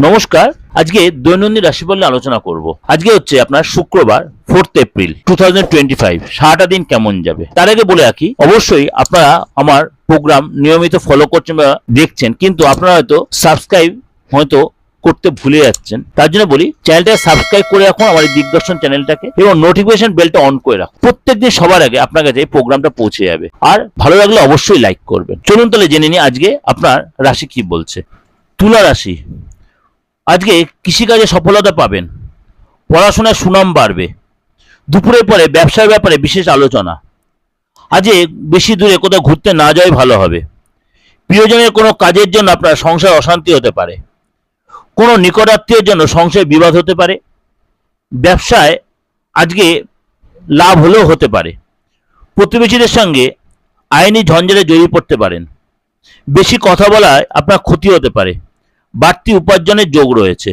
নমস্কার। আজকে দৈনন্দিন রাশিফল নিয়ে আলোচনা করব। আজকে হচ্ছে আপনার শুক্রবার 4 এপ্রিল 2025। সারাটা দিন কেমন যাবে তার আগে বলে রাখি, অবশ্যই আপনারা আমার প্রোগ্রাম নিয়মিত ফলো করছেন বা দেখছেন, কিন্তু আপনারা হয়তো সাবস্ক্রাইব করতে ভুলে যাচ্ছেন। তার জন্য বলি, চ্যানেলটা সাবস্ক্রাইব করে রাখুন, আমার এই দিগদর্শন চ্যানেলটাকে, এবং নোটিফিকেশন বেলটা অন করে রাখুন। প্রত্যেকদিন সবার আগে আপনার কাছে এই প্রোগ্রামটা পৌঁছে যাবে। আর ভালো লাগলে অবশ্যই লাইক করবেন। চলুন তাহলে জেনে নিই আজকে আপনার রাশি কি বলছে। তুলা রাশি, আজকে কৃষিকাজে সফলতা পাবেন, পড়াশোনায় সুনাম বাড়বে, দুপুরের পরে ব্যবসার ব্যাপারে বিশেষ আলোচনা। আজকে বেশি দূরে কোথাও ঘুরতে না যাওয়াই ভালো হবে। প্রিয়জনের কোনো কাজের জন্য আপনার সংসার অশান্তি হতে পারে, কোনো নিকটাত্মীয়ের জন্য সংসারে বিবাদ হতে পারে। ব্যবসায় আজকে লাভ হলেও হতে পারে। প্রতিবেশীদের সঙ্গে আইনি ঝঞ্ঝাটে জড়িয়ে পড়তে পারেন। বেশি কথা বলায় আপনার ক্ষতি হতে পারে। বাড়তি উপার্জনের যোগ রয়েছে।